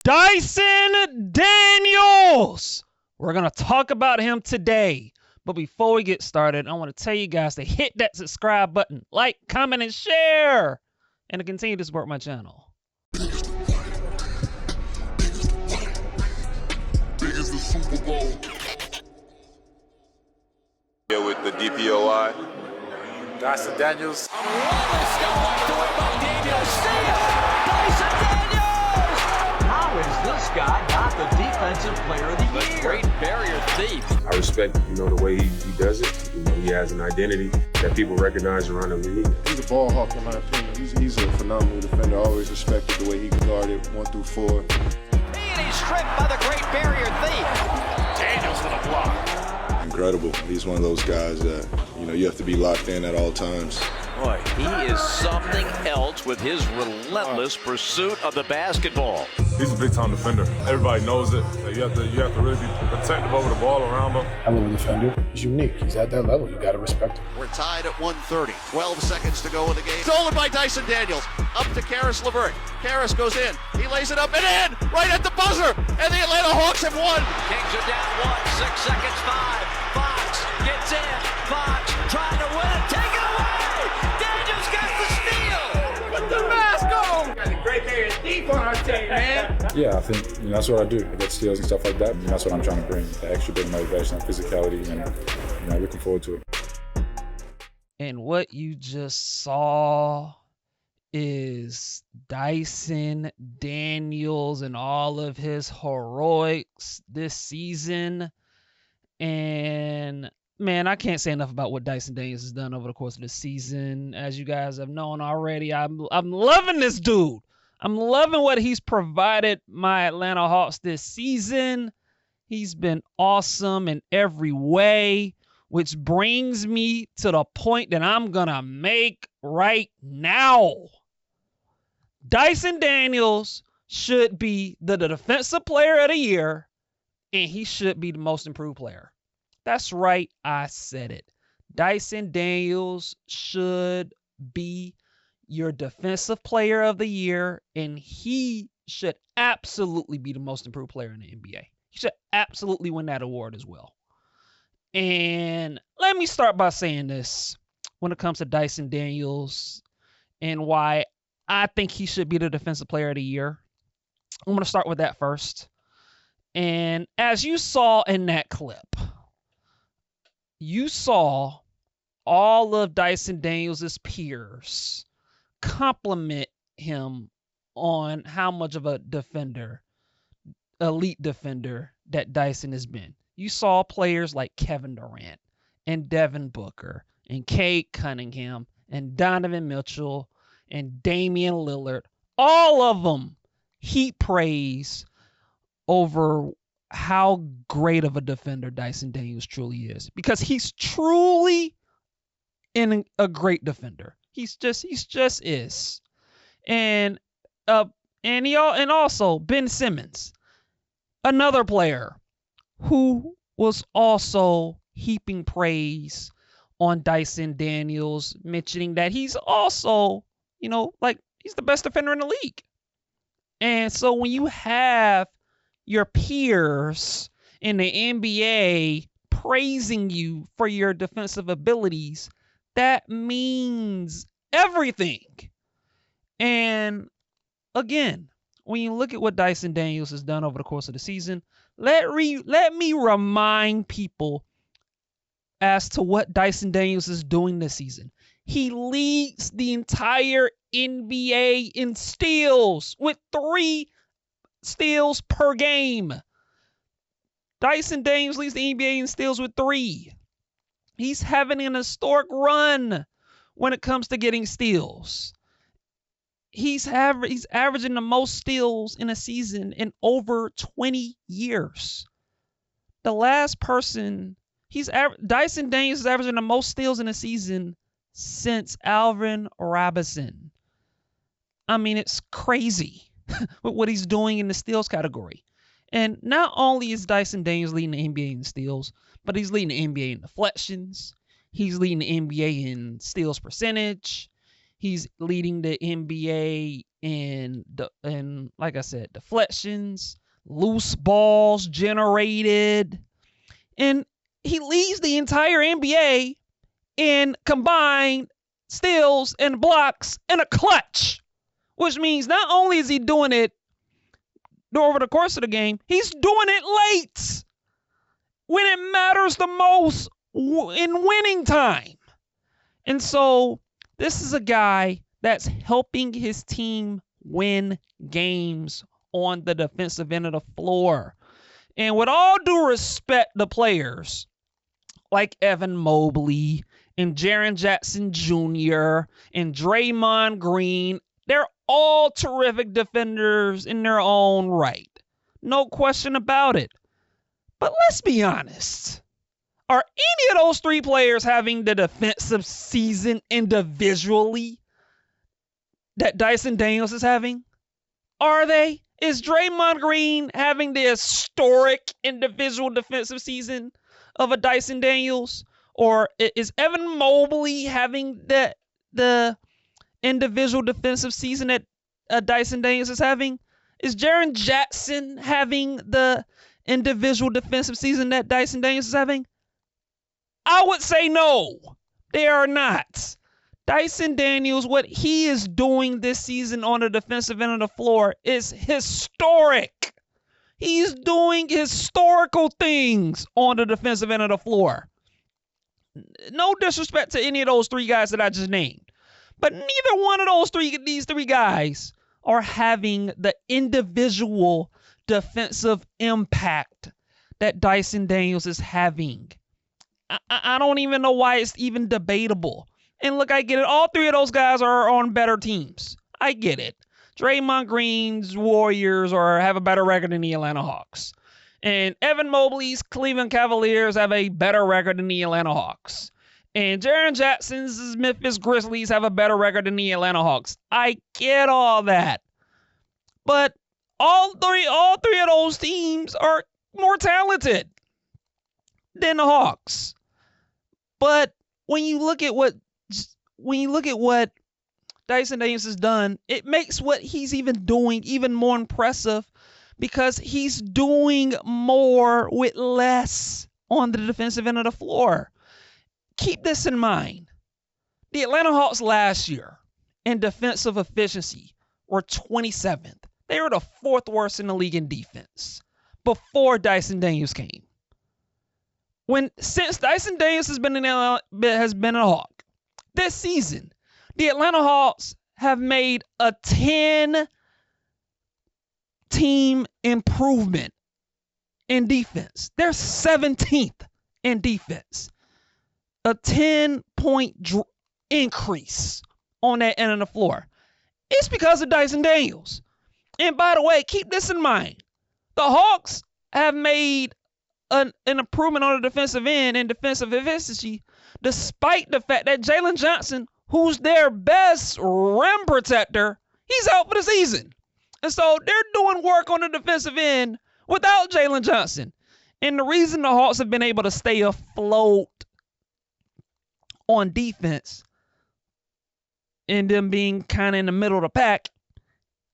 Dyson Daniels. We're going to talk about him today. But before we get started, I want to tell you guys to hit that subscribe button, like, comment, and share, and to continue to support my channel. Here with the DPOY. Dyson Daniels. How is this guy not the defensive player of the year? Great barrier thief. I respect, the way he does it. He has an identity that people recognize around the league. He's a ball hawk in my opinion. He's a phenomenal defender. I always respected the way he guarded 1 through 4. And he's stripped by the great barrier thief. Daniels with a block. Incredible. He's one of those guys that, you have to be locked in at all times. Boy, he is something else with his relentless pursuit of the basketball. He's a big-time defender. Everybody knows it. You have to really be protective over the ball around him. I love a defender. He's unique. He's at that level. You got to respect him. We're tied at 1:30. 12 seconds to go in the game. Stolen by Dyson Daniels. Up to Karis LeVert. Karis goes in. He lays it up and in. Right at the buzzer. And the Atlanta Hawks have won. Kings are down 1. 6 seconds. 5. Fox gets in. Fox trying to win it. Take it away. Daniels got the steal. Put the mask on. Got a great barrier thief on our team, man. Yeah, I think that's what I do. I get steals and stuff like that. And that's what I'm trying to bring. The extra bit of motivation and physicality. And looking forward to it. And what you just saw is Dyson Daniels and all of his heroics this season. And man, I can't say enough about what Dyson Daniels has done over the course of the season. As you guys have known already, I'm loving this dude. I'm loving what he's provided my Atlanta Hawks this season. He's been awesome in every way, which brings me to the point that I'm going to make right now. Dyson Daniels should be the defensive player of the year, and he should be the most improved player. That's right, I said it. Dyson Daniels should be your defensive player of the year, and he should absolutely be the most improved player in the NBA. He should absolutely win that award as well. And let me start by saying this when it comes to Dyson Daniels and why I think he should be the defensive player of the year. I'm going to start with that first. And as you saw in that clip, you saw all of Dyson Daniels' peers compliment him on how much of a defender, elite defender, that Dyson has been. You saw players like Kevin Durant and Devin Booker and Cade Cunningham and Donovan Mitchell and Damian Lillard, all of them heap praise over how great of a defender Dyson Daniels truly is, because he's truly a great defender. He's just is. And also Ben Simmons, another player who was also heaping praise on Dyson Daniels, mentioning that he's also, he's the best defender in the league. And so when you have your peers in the NBA praising you for your defensive abilities, that means everything. And again, when you look at what Dyson Daniels has done over the course of the season, let me remind people as to what Dyson Daniels is doing this season. He leads the entire NBA in steals with 3 steals per game. Dyson Daniels leads the NBA in steals with 3. He's having an historic run when it comes to getting steals. He's averaging the most steals in a season in over 20 years. The last person, Dyson Daniels is averaging the most steals in a season since Alvin Robinson. I mean, it's crazy with what he's doing in the steals category. And not only is Dyson Daniels leading the NBA in steals, but he's leading the NBA in deflections. He's leading the NBA in steals percentage. He's leading the NBA in like I said, deflections, loose balls generated, and he leads the entire NBA in combined steals and blocks in a clutch, which means not only is he doing it over the course of the game, he's doing it late when it matters the most in winning time. And so this is a guy that's helping his team win games on the defensive end of the floor. And with all due respect to players like Evan Mobley and Jaren Jackson Jr. and Draymond Green, they're all terrific defenders in their own right. No question about it. But let's be honest. Are any of those three players having the defensive season individually that Dyson Daniels is having? Are they? Is Draymond Green having the historic individual defensive season of a Dyson Daniels? Or is Evan Mobley having the individual defensive season that Dyson Daniels is having? Is Jaren Jackson having the individual defensive season that Dyson Daniels is having? I would say no, they are not. Dyson Daniels, what he is doing this season on the defensive end of the floor is historic. He's doing historical things on the defensive end of the floor. No disrespect to any of those three guys that I just named, but neither one of these three guys are having the individual defensive impact that Dyson Daniels is having. I don't even know why it's even debatable. And look, I get it. All three of those guys are on better teams. I get it. Draymond Green's Warriors have a better record than the Atlanta Hawks. And Evan Mobley's Cleveland Cavaliers have a better record than the Atlanta Hawks. And Jaren Jackson's Memphis Grizzlies have a better record than the Atlanta Hawks. I get all that. But all three of those teams are more talented than the Hawks. But when you look at what Dyson Daniels has done, it makes what he's even doing even more impressive because he's doing more with less on the defensive end of the floor. Keep this in mind. The Atlanta Hawks last year in defensive efficiency were 27th. They were the fourth worst in the league in defense before Dyson Daniels came. Since Dyson Daniels has been a Hawk, this season, the Atlanta Hawks have made a 10-team improvement in defense. They're 17th in defense. A 10-point increase on that end of the floor. It's because of Dyson Daniels. And by the way, keep this in mind. The Hawks have made an improvement on the defensive end and defensive efficiency despite the fact that Jalen Johnson, who's their best rim protector, he's out for the season. And so they're doing work on the defensive end without Jalen Johnson. And the reason the Hawks have been able to stay afloat on defense and them being kind of in the middle of the pack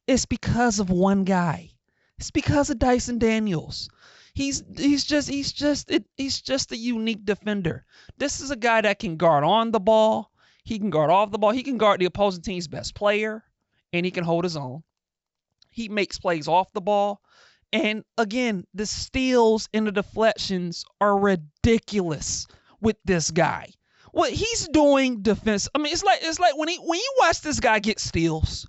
is because of one guy. It's because of Dyson Daniels. He's just a unique defender. This is a guy that can guard on the ball. He can guard off the ball. He can guard the opposing team's best player, and he can hold his own. He makes plays off the ball. And again, the steals and the deflections are ridiculous with this guy. What he's doing defense, I mean, it's like when you watch this guy get steals,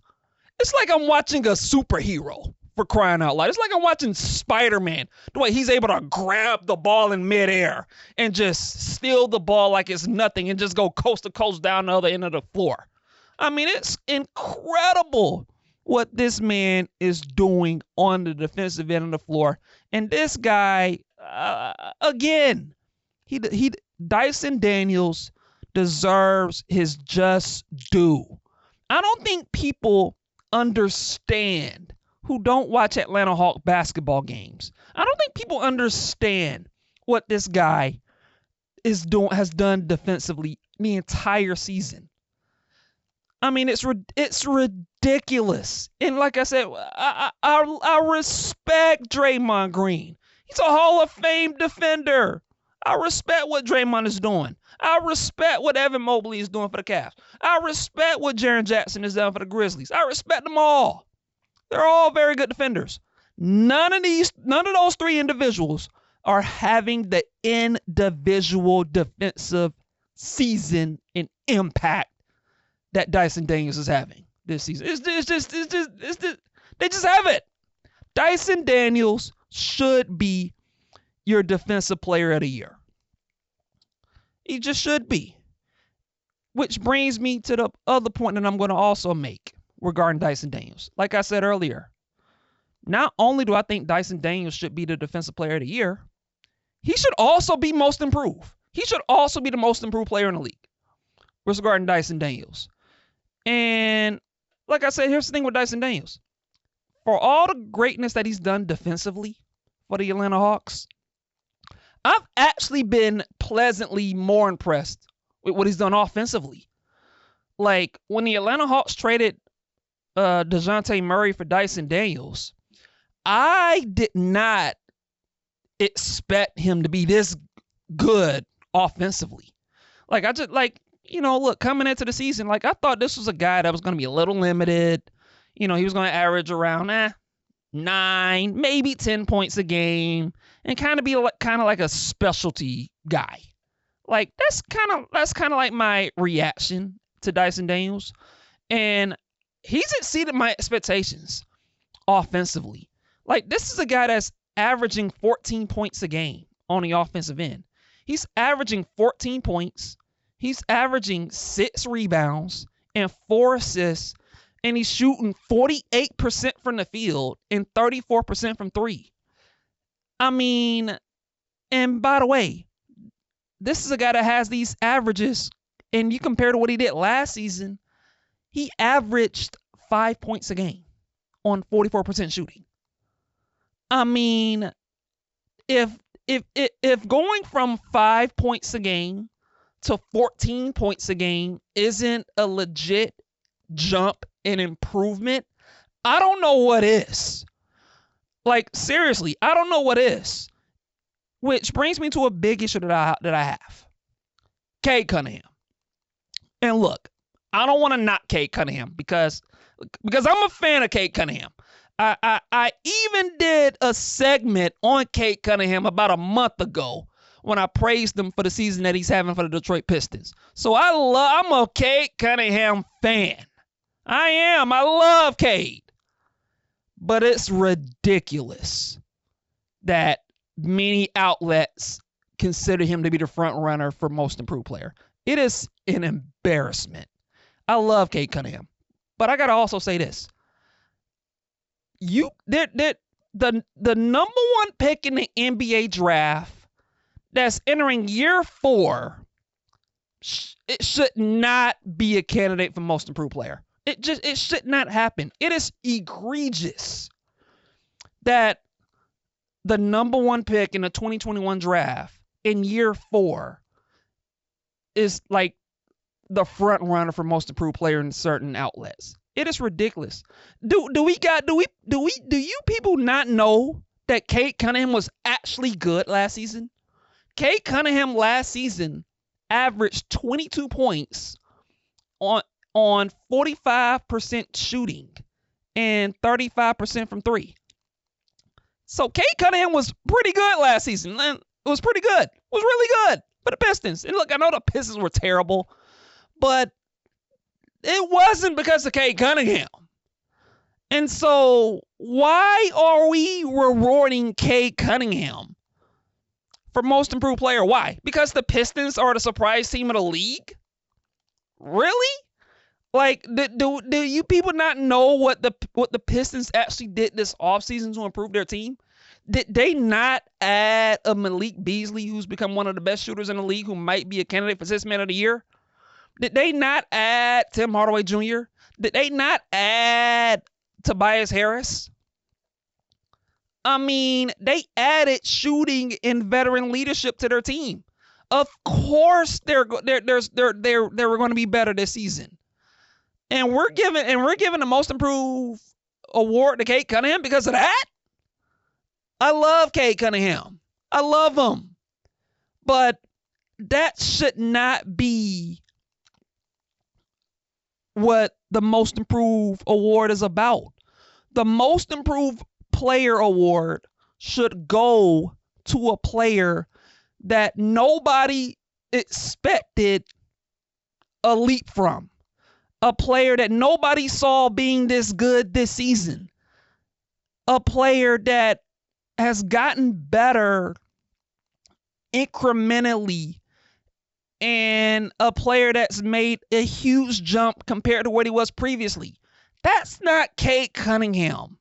it's like I'm watching a superhero, for crying out loud. It's like I'm watching Spider-Man, the way he's able to grab the ball in midair and just steal the ball like it's nothing and just go coast to coast down the other end of the floor. I mean, it's incredible what this man is doing on the defensive end of the floor. And this guy, again, Dyson Daniels deserves his just due. I don't think people understand who don't watch Atlanta Hawk basketball games. I don't think people understand what this guy has done defensively the entire season. I mean, it's ridiculous. And like I said, I respect Draymond Green. He's a Hall of Fame defender. I respect what Draymond is doing. I respect what Evan Mobley is doing for the Cavs. I respect what Jaren Jackson is doing for the Grizzlies. I respect them all. They're all very good defenders. None of those three individuals are having the individual defensive season and impact that Dyson Daniels is having this season. They just have it. Dyson Daniels should be your defensive player of the year. He just should be. Which brings me to the other point that I'm going to also make regarding Dyson Daniels. Like I said earlier, not only do I think Dyson Daniels should be the defensive player of the year, he should also be most improved. He should also be the most improved player in the league regarding Dyson Daniels. And like I said, here's the thing with Dyson Daniels. For all the greatness that he's done defensively for the Atlanta Hawks, I've actually been pleasantly more impressed with what he's done offensively. Like, when the Atlanta Hawks traded DeJounte Murray for Dyson Daniels, I did not expect him to be this good offensively. Like, look, coming into the season, like, I thought this was a guy that was going to be a little limited. He was going to average around 9, maybe 10 points a game, and kind of be like a specialty guy. Like, that's kind of like my reaction to Dyson Daniels, and he's exceeded my expectations offensively. Like, this is a guy that's averaging 14 points a game on the offensive end. He's averaging 14 points. He's averaging 6 rebounds and 4 assists, and he's shooting 48% from the field and 34% from 3. I mean, and by the way, this is a guy that has these averages, and you compare to what he did last season, he averaged 5 points a game on 44% shooting. I mean, if going from 5 points a game to 14 points a game isn't a legit jump and improvement, I don't know what is. Like, seriously, I don't know what is. Which brings me to a big issue that I have. Cade Cunningham. And look, I don't want to knock Cade Cunningham because I'm a fan of Cade Cunningham. I even did a segment on Cade Cunningham about a month ago when I praised him for the season that he's having for the Detroit Pistons. So I'm a Cade Cunningham fan. I am. I love Cade. But it's ridiculous that many outlets consider him to be the front runner for most improved player. It is an embarrassment. I love Cade Cunningham. But I got to also say this. The number one pick in the NBA draft that's entering year 4, it should not be a candidate for most improved player. It should not happen. It is egregious that the number one pick in the 2021 draft in year 4 is like the front runner for most improved player in certain outlets. It is ridiculous. Do you people not know that Cade Cunningham was actually good last season? Cade Cunningham last season averaged 22 points on 45% shooting and 35% from 3. So Cade Cunningham was pretty good last season. It was pretty good. It was really good for the Pistons. And look, I know the Pistons were terrible, but it wasn't because of Cade Cunningham. And so why are we rewarding Cade Cunningham for most improved player? Why? Because the Pistons are the surprise team of the league? Really? Like, do you people not know what the Pistons actually did this offseason to improve their team? Did they not add a Malik Beasley, who's become one of the best shooters in the league, who might be a candidate for Sixth Man of the Year? Did they not add Tim Hardaway Jr.? Did they not add Tobias Harris? I mean, they added shooting and veteran leadership to their team. Of course, they were going to be better this season. And we're giving the most improved award to Cade Cunningham because of that? I love Cade Cunningham. I love him. But that should not be what the most improved award is about. The most improved player award should go to a player that nobody expected a leap from. A player that nobody saw being this good this season. A player that has gotten better incrementally, and a player that's made a huge jump compared to what he was previously. That's not Cade Cunningham.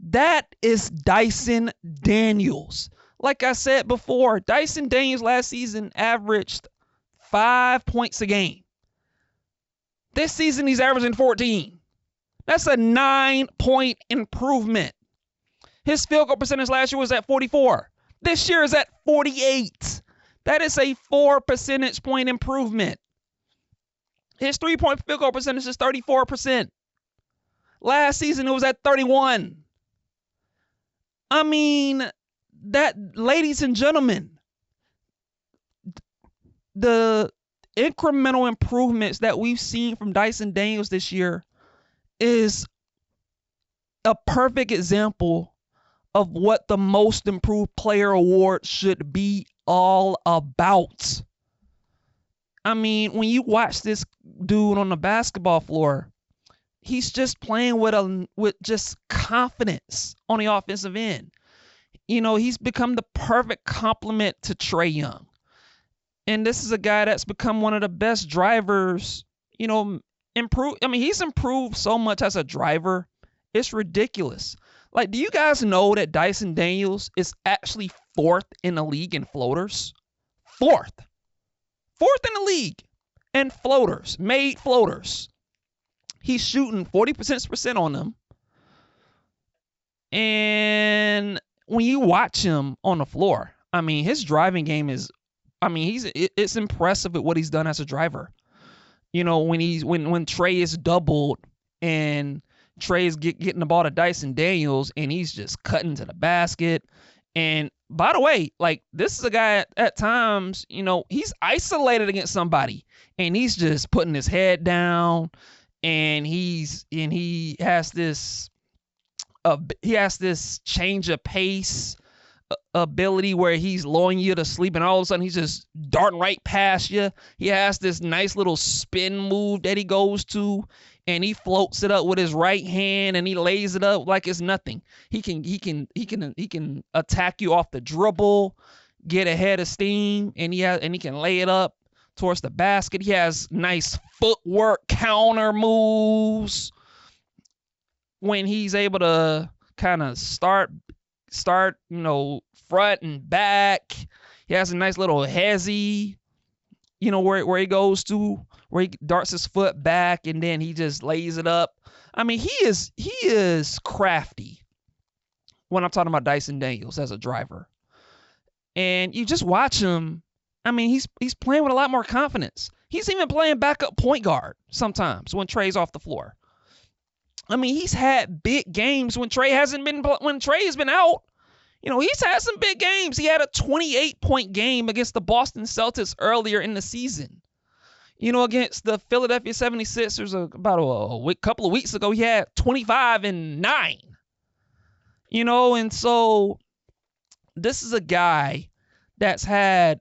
That is Dyson Daniels. Like I said before, Dyson Daniels last season averaged 5 points a game. This season, he's averaging 14. That's a 9-point improvement. His field goal percentage last year was at 44. This year is at 48. That is a 4 percentage point improvement. His 3-point field goal percentage is 34%. Last season, it was at 31. I mean, that, ladies and gentlemen, the incremental improvements that we've seen from Dyson Daniels this year is a perfect example of what the most improved player award should be all about. I mean, when you watch this dude on the basketball floor, he's just playing with just confidence on the offensive end. You know, he's become the perfect complement to Trae Young. And this is a guy that's become one of the best drivers, you know, he's improved so much as a driver. It's ridiculous. Like, do you guys know that Dyson Daniels is actually 4th in the league in floaters? 4th. 4th in the league in floaters, made floaters. He's shooting 40% on them. And when you watch him on the floor, I mean, his driving game is, it's impressive at what he's done as a driver. You know, when Trae is doubled and Trae is getting the ball to Dyson Daniels and he's just cutting to the basket. And by the way, like, this is a guy at times, you know, he's isolated against somebody and he's just putting his head down, and he has this change of pace ability where he's lulling you to sleep, and all of a sudden he's just darting right past you. He has this nice little spin move that he goes to, and he floats it up with his right hand and he lays it up like it's nothing. He can attack you off the dribble, get ahead of steam, and he can lay it up towards the basket. He has nice footwork counter moves when he's able to kind of start, you know, front and back. He has a nice little hezzy, you know, where he goes to, where he darts his foot back and then he just lays it up. I mean, he is crafty when I'm talking about Dyson Daniels as a driver. And you just watch him. I mean, he's playing with a lot more confidence. He's even playing backup point guard sometimes when Trae's off the floor. I mean, he's had big games when Trae has been out. You know, he's had some big games. He had a 28-point game against the Boston Celtics earlier in the season. You know, against the Philadelphia 76ers about a couple of weeks ago, he had 25 and 9. You know, and so this is a guy that's had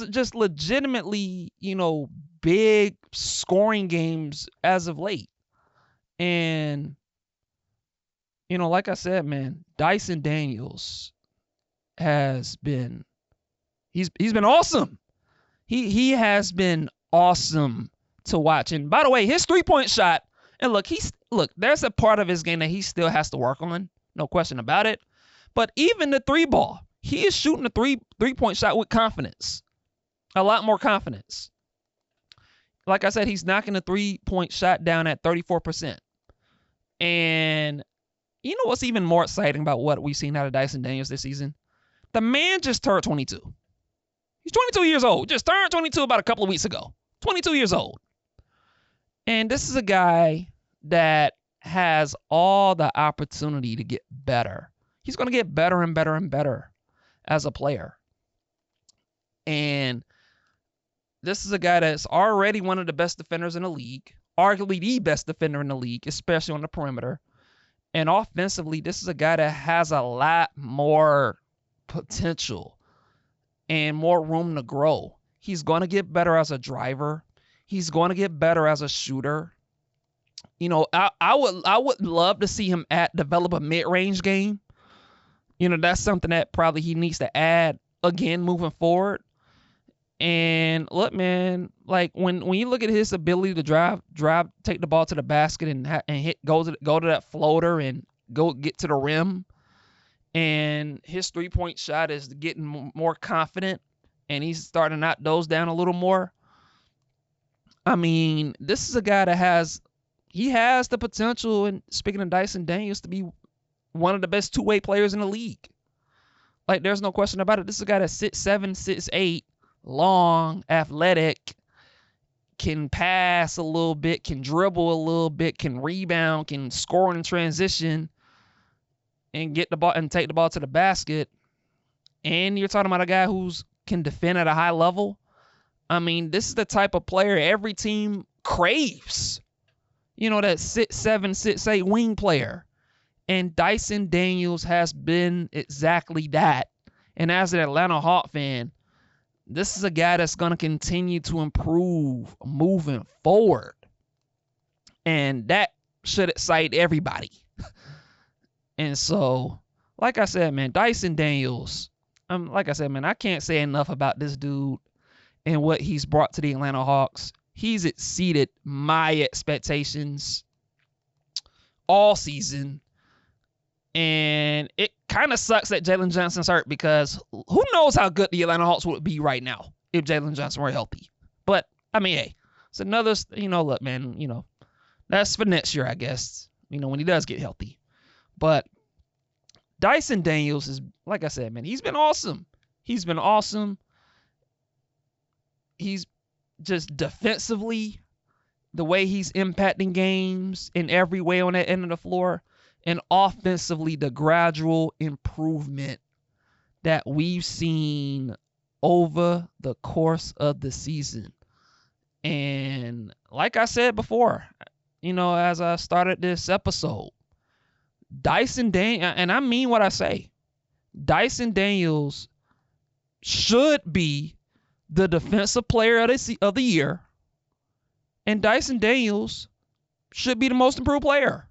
just legitimately, you know, big scoring games as of late. And, you know, like I said, man, Dyson Daniels he's been awesome. He has been awesome to watch. And by the way, his 3-point shot, and look, there's a part of his game that he still has to work on, no question about it. But even the 3-ball, he is shooting a 3-point shot with confidence, a lot more confidence. Like I said, he's knocking the 3-point shot down at 34%. And you know what's even more exciting about what we've seen out of Dyson Daniels this season? The man just turned 22. He's 22 years old. Just turned 22 about a couple of weeks ago. 22 years old. And this is a guy that has all the opportunity to get better. He's going to get better and better and better as a player. And this is a guy that's already one of the best defenders in the league, arguably the best defender in the league, especially on the perimeter. And offensively, this is a guy that has a lot more potential and more room to grow. He's going to get better as a driver. He's going to get better as a shooter. You know, I would love to see him develop a mid-range game. You know, that's something that probably he needs to add again moving forward. And look, man, like when you look at his ability to drive, take the ball to the basket and go to that floater and go get to the rim, and his 3-point shot is getting more confident, and he's starting to knock those down a little more. I mean, this is a guy that has the potential, and speaking of Dyson Daniels, to be one of the best two-way players in the league. Like, there's no question about it. This is a guy that's 6'7", 6'8", long, athletic, can pass a little bit, can dribble a little bit, can rebound, can score in transition, and get the ball and take the ball to the basket. And you're talking about a guy who's can defend at a high level. I mean, this is the type of player every team craves. You know, that 6'7", 6'8" wing player. And Dyson Daniels has been exactly that. And as an Atlanta Hawk fan, this is a guy that's going to continue to improve moving forward. And that should excite everybody. And so, like I said, man, Dyson Daniels, like I said, man, I can't say enough about this dude and what he's brought to the Atlanta Hawks. He's exceeded my expectations all season. And it kind of sucks that Jalen Johnson's hurt, because who knows how good the Atlanta Hawks would be right now if Jalen Johnson were healthy. But, I mean, hey, it's another, look, man, that's for next year, I guess, when he does get healthy. But Dyson Daniels is, like I said, man, he's been awesome. He's been awesome. He's just defensively, the way he's impacting games in every way on that end of the floor. And offensively, the gradual improvement that we've seen over the course of the season. And like I said before, as I started this episode, Dyson Daniels, and I mean what I say, Dyson Daniels should be the defensive player of the year, and Dyson Daniels should be the most improved player.